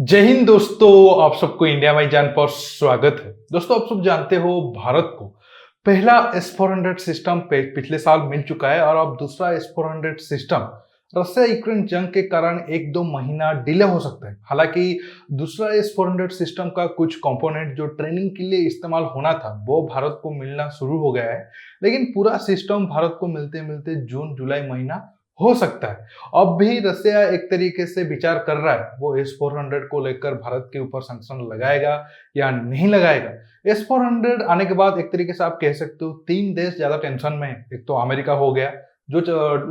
जय हिंद दोस्तों, आप सबको इंडिया माई जान पर स्वागत है। दोस्तों, आप सब जानते हो भारत को पहला S-400 सिस्टम पिछले साल मिल चुका है और अब दूसरा S-400 सिस्टम रशिया यूक्रेन जंग के कारण एक दो महीना डिले हो सकता है। हालांकि दूसरा S-400 सिस्टम का कुछ कंपोनेंट जो ट्रेनिंग के लिए इस्तेमाल होना था वो भारत को मिलना शुरू हो गया है, लेकिन पूरा सिस्टम भारत को मिलते मिलते जून जुलाई महीना हो सकता है। अब भी रसिया एक तरीके से विचार कर रहा है वो S-400 को लेकर भारत के ऊपर सैंक्शन लगाएगा या नहीं लगाएगा। S-400 आने के बाद एक तरीके से आप कह सकते हो तीन देश ज्यादा टेंशन में है। एक तो अमेरिका हो गया, जो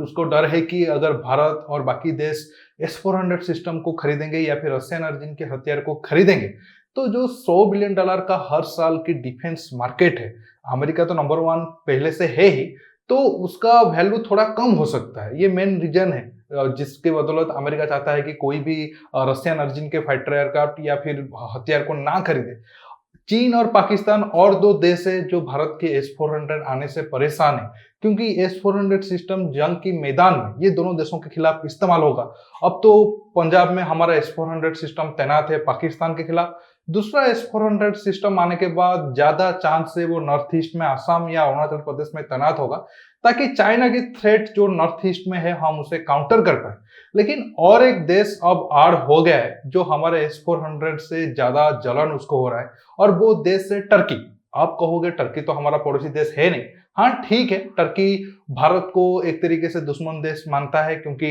उसको डर है कि अगर भारत और बाकी देश S-400 सिस्टम को खरीदेंगे या फिर रशियन ओरिजिन के हथियार को खरीदेंगे तो जो $100 बिलियन का हर साल की डिफेंस मार्केट है, अमेरिका तो नंबर वन पहले से है ही, तो उसका वैल्यू थोड़ा कम हो सकता है। ये मेन रीजन है जिसके बदौलत अमेरिका चाहता है कि कोई भी रशियन ओरिजिन के फाइटर एयरक्राफ्ट या फिर हथियार को ना खरीदे। चीन और पाकिस्तान और दो देश है जो भारत के S-400 आने से परेशान है, क्योंकि S-400 सिस्टम जंग की मैदान में ये दोनों देशों के खिलाफ इस्तेमाल होगा। अब तो पंजाब में हमारा S-400 सिस्टम तैनात है पाकिस्तान के खिलाफ। दूसरा S-400 सिस्टम आने के बाद ज्यादा चांस से वो नॉर्थ ईस्ट में असम या अरुणाचल प्रदेश में तैनात होगा, ताकि चाइना की थ्रेट जो नॉर्थ ईस्ट में है हम उसे काउंटर कर पाए। लेकिन और एक देश अब आड़ हो गया है जो हमारे S-400 से ज्यादा जलन उसको हो रहा है, और वो देश है टर्की। आप कहोगे टर्की तो हमारा पड़ोसी देश है नहीं। हाँ ठीक है, टर्की भारत को एक तरीके से दुश्मन देश मानता है क्योंकि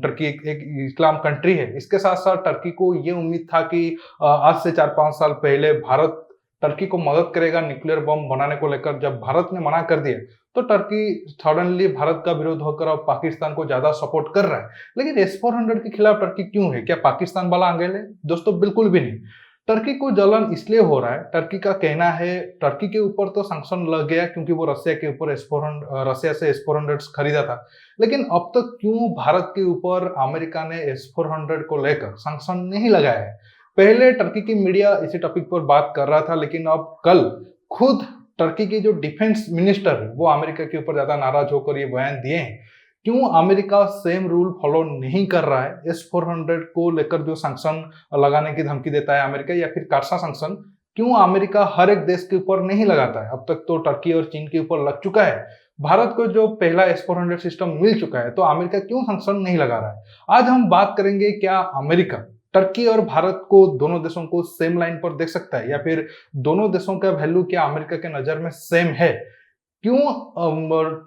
टर्की एक इस्लाम कंट्री है। इसके साथ साथ टर्की को ये उम्मीद था कि आज से 4-5 साल पहले भारत टर्की को मदद करेगा न्यूक्लियर बम बनाने को लेकर। जब भारत ने मना कर दिया तो टर्की सडनली भारत का विरोध होकर अब पाकिस्तान को ज्यादा सपोर्ट कर रहा है। लेकिन S-400 के खिलाफ टर्की क्यों है? क्या पाकिस्तान वाला आगे है? दोस्तों बिल्कुल भी नहीं। टर्की को जलन इसलिए हो रहा है, टर्की का कहना है टर्की के ऊपर तो सैंक्शन लग गया क्योंकि वो रसिया के ऊपर रसिया से S-400 खरीदा था, लेकिन अब तक क्यों भारत के ऊपर अमेरिका ने S-400 को लेकर सैंक्शन नहीं लगाया है? पहले टर्की की मीडिया इसी टॉपिक पर बात कर रहा था, लेकिन अब कल खुद टर्की के जो डिफेंस मिनिस्टर है वो अमेरिका के ऊपर ज्यादा नाराज होकर ये बयान दिए हैं। क्यों अमेरिका सेम रूल फॉलो नहीं कर रहा है? S-400 को लेकर जो सैंक्शन लगाने की धमकी देता है अमेरिका, या फिर कार्सा सैंक्शन क्यों अमेरिका हर एक देश के ऊपर नहीं लगाता है? अब तक तो टर्की और चीन के ऊपर लग चुका है। भारत को जो पहला S-400 सिस्टम मिल चुका है, तो अमेरिका क्यों सैंक्शन नहीं लगा रहा है? आज हम बात करेंगे क्या अमेरिका टर्की और भारत को, दोनों देशों को सेम लाइन पर देख सकता है, या फिर दोनों देशों का वैल्यू क्या अमेरिका के नजर में सेम है? क्यों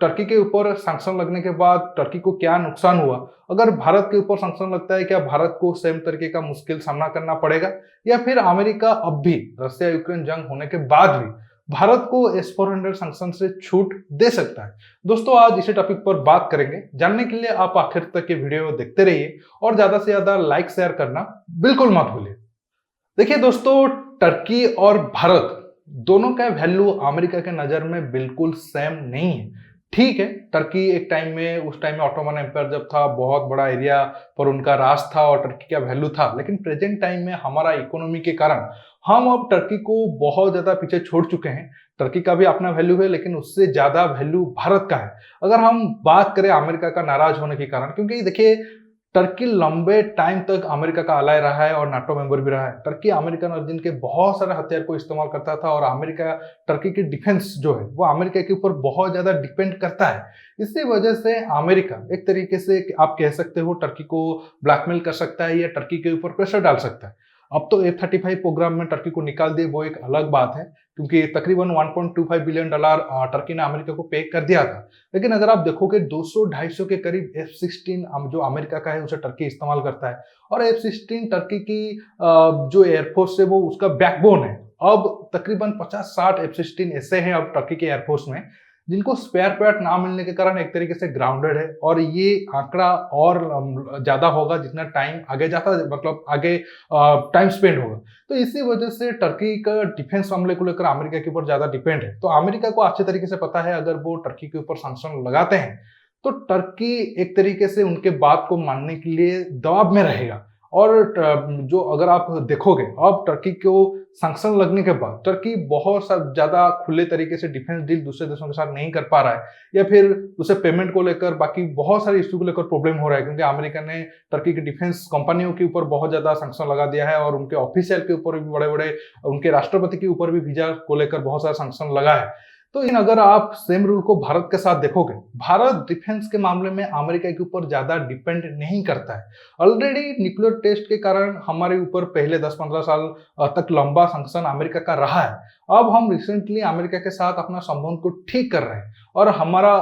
टर्की के ऊपर सैंक्शन लगने के बाद टर्की को क्या नुकसान हुआ? अगर भारत के ऊपर सैंक्शन लगता है, क्या भारत को सेम तरीके का मुश्किल सामना करना पड़ेगा, या फिर अमेरिका अब भी रसिया यूक्रेन जंग होने के बाद भी भारत को S-400 सैंक्शन से छूट दे सकता है? दोस्तों, आज इसी टॉपिक पर बात करेंगे। जानने के लिए आप आखिर तक ये वीडियो देखते रहिए और ज्यादा से ज्यादा लाइक शेयर करना बिल्कुल मत भूलिए। देखिए दोस्तों, टर्की और भारत दोनों का वैल्यू अमेरिका के नजर में बिल्कुल सेम नहीं है। ठीक है, टर्की एक टाइम में, उस टाइम में ऑटोमन एम्पायर जब था, बहुत बड़ा एरिया पर उनका राज था और टर्की का वैल्यू था, लेकिन प्रेजेंट टाइम में हमारा इकोनॉमी के कारण हम अब टर्की को बहुत ज्यादा पीछे छोड़ चुके हैं। टर्की का भी अपना वैल्यू है, लेकिन उससे ज्यादा वैल्यू भारत का है। अगर हम बात करें अमेरिका का नाराज होने के कारण, क्योंकि देखिए टर्की लंबे टाइम तक अमेरिका का अलाय रहा है और नाटो मेंबर भी रहा है। टर्की अमेरिकन ओरिजिन के बहुत सारे हथियार को इस्तेमाल करता था और अमेरिका, टर्की की डिफेंस जो है वो अमेरिका के ऊपर बहुत ज्यादा डिपेंड करता है। इसी वजह से अमेरिका एक तरीके से आप कह सकते हो टर्की को ब्लैकमेल कर सकता है या टर्की के ऊपर प्रेशर डाल सकता है। अब तो F-35 प्रोग्राम में टर्की को निकाल दिए, वो एक अलग बात है, क्योंकि तकरीबन $1.25 बिलियन टर्की ने अमेरिका को पे कर दिया था। लेकिन अगर आप देखोगे 200-250 के करीब F-16 जो अमेरिका का है उसे टर्की इस्तेमाल करता है, और F-16 टर्की की जो एयरफोर्स है वो उसका बैकबोन है। अब तकरीबन 50-60 F-16 ऐसे हैं अब टर्की के एयरफोर्स में जिनको स्पेयर पार्ट ना मिलने के कारण एक तरीके से ग्राउंडेड है, और ये आंकड़ा और ज्यादा होगा जितना टाइम आगे जाता है, मतलब आगे टाइम स्पेंड होगा। तो इसी वजह से टर्की का डिफेंस मामले को लेकर अमेरिका के ऊपर ज्यादा डिपेंड है। तो अमेरिका को अच्छे तरीके से पता है अगर वो टर्की के ऊपर सैंक्शन लगाते हैं तो टर्की एक तरीके से उनके बात को मानने के लिए दबाव में रहेगा। और जो अगर आप देखोगे अब टर्की को सैंक्शन लगने के बाद टर्की बहुत ज्यादा खुले तरीके से डिफेंस डील दूसरे देशों के साथ नहीं कर पा रहा है, या फिर उसे पेमेंट को लेकर बाकी बहुत सारे इश्यू को लेकर प्रॉब्लम हो रहा है, क्योंकि अमेरिका ने टर्की की डिफेंस कंपनियों के ऊपर बहुत ज्यादा सैंक्शन लगा दिया है और उनके ऑफिशियल के ऊपर भी बड़े बड़े, उनके राष्ट्रपति के ऊपर भी वीजा को लेकर बहुत सारा सैंक्शन लगा है। तो इन अगर आप सेम रूल को भारत के साथ देखोगे, भारत डिफेंस के मामले में अमेरिका के ऊपर ज्यादा डिपेंड नहीं करता है। ऑलरेडी न्यूक्लियर टेस्ट के कारण हमारे ऊपर पहले 10-15 साल तक लंबा सैंक्शन अमेरिका का रहा है। अब हम रिसेंटली अमेरिका के साथ अपना संबंध को ठीक कर रहे हैं और हमारा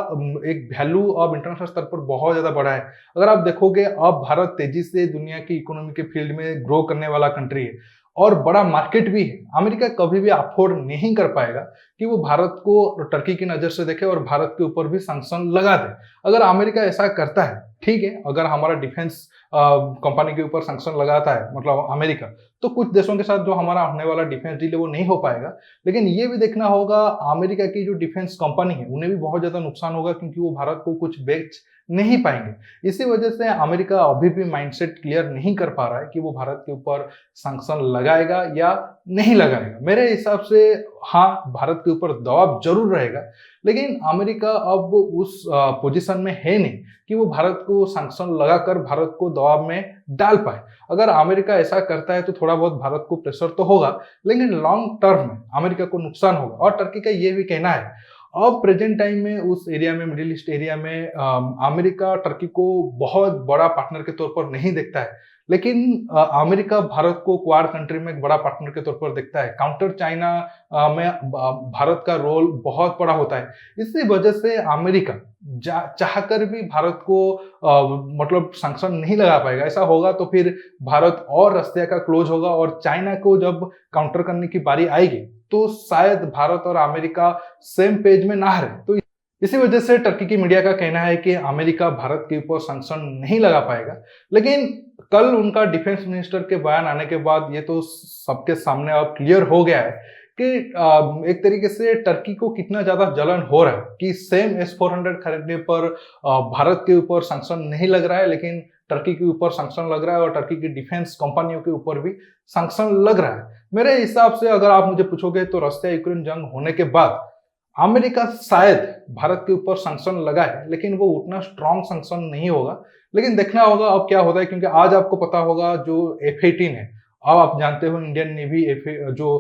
एक वैल्यू अब इंटरनेशनल स्तर पर बहुत ज्यादा बढ़ा है। अगर आप देखोगे अब भारत तेजी से दुनिया की इकोनॉमी के फील्ड में ग्रो करने वाला कंट्री है और बड़ा मार्केट भी है। अमेरिका कभी भी अफोर्ड नहीं कर पाएगा कि वो भारत को टर्की की नजर से देखे और भारत के ऊपर भी सैंक्शन लगा दे। अगर अमेरिका ऐसा करता है, ठीक है, अगर हमारा डिफेंस कंपनी के ऊपर सैंक्शन लगाता है मतलब अमेरिका, तो कुछ देशों के साथ जो हमारा होने वाला डिफेंस डील है वो नहीं हो पाएगा। लेकिन ये भी देखना होगा अमेरिका की जो डिफेंस कंपनी है उन्हें भी बहुत ज्यादा नुकसान होगा, क्योंकि वो भारत को कुछ बेच नहीं पाएंगे। इसी वजह से अमेरिका अभी भी माइंडसेट क्लियर नहीं कर पा रहा है कि वो भारत के ऊपर सैंक्शन लगाएगा या नहीं लगाएगा। मेरे हिसाब से हाँ, भारत के ऊपर दबाव जरूर रहेगा, लेकिन अमेरिका अब उस पोजीशन में है नहीं कि वो भारत को सैंक्शन लगाकर भारत को दबाव में डाल पाए। अगर अमेरिका ऐसा करता है तो थोड़ा बहुत भारत को प्रेशर तो होगा, लेकिन लॉन्ग टर्म में अमेरिका को नुकसान होगा। और टर्की का ये भी कहना है अब प्रेजेंट टाइम में उस एरिया में, मिडिल ईस्ट एरिया में अमेरिका टर्की को बहुत बड़ा पार्टनर के तौर पर नहीं देखता है, लेकिन अमेरिका भारत को क्वाड कंट्री में एक बड़ा पार्टनर के तौर पर देखता है। काउंटर चाइना में भारत का रोल बहुत बड़ा होता है। इसी वजह से अमेरिका चाहकर भी भारत को मतलब सैंक्शन नहीं लगा पाएगा। ऐसा होगा तो फिर भारत और रसिया का क्लोज होगा और चाइना को जब काउंटर करने की बारी आएगी तो शायद भारत और अमेरिका सेम पेज में ना रहे। तो इसी वजह से टर्की की मीडिया का कहना है कि अमेरिका भारत के ऊपर सैंक्शन नहीं लगा पाएगा। लेकिन कल उनका डिफेंस मिनिस्टर के बयान आने के बाद ये तो सबके सामने अब क्लियर हो गया है कि एक तरीके से टर्की को कितना ज्यादा जलन हो रहा है कि सेम S-400 खरीदने पर भारत के ऊपर सैंक्शन नहीं लग रहा है, लेकिन टर्की के ऊपर सैंक्शन लग रहा है और टर्की की डिफेंस कंपनियों के ऊपर भी सैंक्शन लग रहा है। मेरे हिसाब से अगर आप मुझे पूछोगे तो रशिया यूक्रेन जंग होने के बाद अमेरिका शायद भारत के ऊपर सैंक्शन लगाए, लेकिन वो उतना स्ट्रॉन्ग सैंक्शन नहीं होगा। लेकिन देखना होगा अब क्या होता है, क्योंकि आज आपको पता होगा जो F-18 है, अब आप जानते हो इंडियन नेवी जो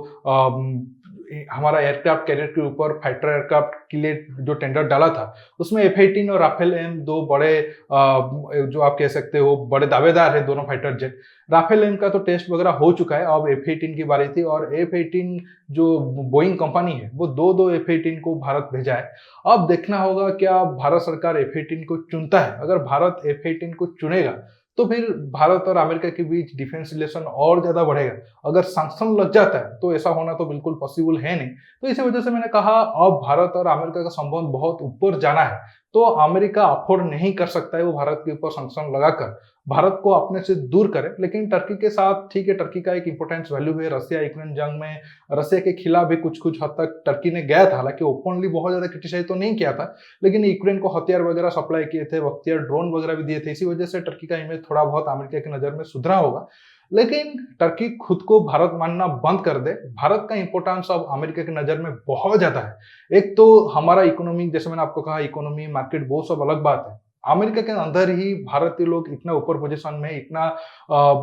हमारा एयरक्राफ्ट कैरियर के ऊपर फाइटर एयरक्राफ्ट के लिए जो टेंडर डाला था उसमें F-18 और राफेल M दो बड़े जो आप कह सकते हो बड़े दावेदार है, दोनों फाइटर जेट। राफेल M का तो टेस्ट वगैरह हो चुका है, अब F-18 की बारी थी और F-18 जो बोइंग कंपनी है वो दो F-18 को भारत भेजा है। अब देखना होगा क्या भारत सरकार F-18 को चुनता है। अगर भारत F-18 को चुनेगा तो फिर भारत और अमेरिका के बीच डिफेंस रिलेशन और ज्यादा बढ़ेगा। अगर सैंक्शन लग जाता है तो ऐसा होना तो बिल्कुल पॉसिबल है नहीं। तो इसी वजह से मैंने कहा अब भारत और अमेरिका का संबंध बहुत ऊपर जाना है, तो अमेरिका अफोर्ड नहीं कर सकता है वो भारत के ऊपर सैंक्शन लगाकर भारत को अपने से दूर करे। लेकिन टर्की के साथ ठीक है, टर्की का एक इंपॉर्टेंस वैल्यू है। रसिया यूक्रेन जंग में रसिया के खिलाफ भी कुछ हद तक टर्की ने गया था, हालांकि ओपनली बहुत ज्यादा क्रिटिसाइज तो नहीं किया था, लेकिन यूक्रेन को हथियार वगैरह सप्लाई किए थे, हथियार ड्रोन वगैरह भी दिए थे। इसी वजह से टर्की का इमेज थोड़ा बहुत अमेरिका की नजर में सुधरा होगा। लेकिन टर्की खुद को भारत मानना बंद कर दे, भारत का इंपोर्टेंस अब अमेरिका की नजर में बहुत ज्यादा है। एक तो हमारा इकोनॉमी, जैसे मैंने आपको कहा, इकोनॉमी मार्केट वो सब अलग बात है। अमेरिका के अंदर ही भारतीय लोग इतना ऊपर पोजीशन में, इतना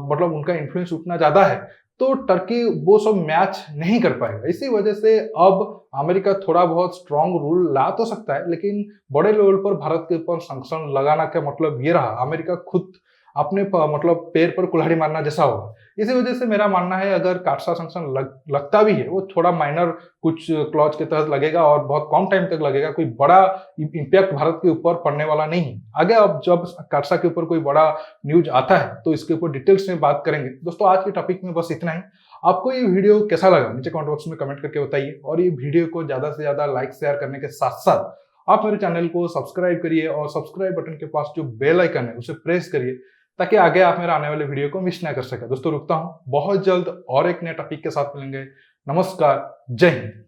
मतलब उनका इन्फ्लुएंस उतना ज्यादा है, तो टर्की वो सब मैच नहीं कर पाएगा। इसी वजह से अब अमेरिका थोड़ा बहुत स्ट्रॉन्ग रूल ला तो सकता है, लेकिन बड़े लेवल पर भारत के ऊपर सैंक्शन लगाना का मतलब ये रहा अमेरिका खुद अपने मतलब पैर पर कुल्हाड़ी मारना जैसा होगा। इसी वजह से मेरा मानना है अगर काटसा सैंक्शन लगता भी है वो थोड़ा माइनर कुछ क्लॉज के तहत लगेगा और बहुत कम टाइम तक लगेगा, कोई बड़ा इम्पैक्ट भारत के ऊपर पड़ने वाला नहीं। आगे अब जब काटसा के ऊपर कोई बड़ा न्यूज आता है तो इसके ऊपर डिटेल्स में बात करेंगे। दोस्तों आज के टॉपिक में बस इतना ही। आपको ये वीडियो कैसा लगा नीचे कमेंट बॉक्स में कमेंट करके बताइए, और ये वीडियो को ज्यादा से ज्यादा लाइक शेयर करने के साथ साथ आप मेरे चैनल को सब्सक्राइब करिए और सब्सक्राइब बटन के पास जो बेल आइकन है उसे प्रेस करिए ताकि आगे आप मेरे आने वाले वीडियो को मिस ना कर सके। दोस्तों रुकता हूं, बहुत जल्द और एक नए टॉपिक के साथ मिलेंगे। नमस्कार, जय हिंद।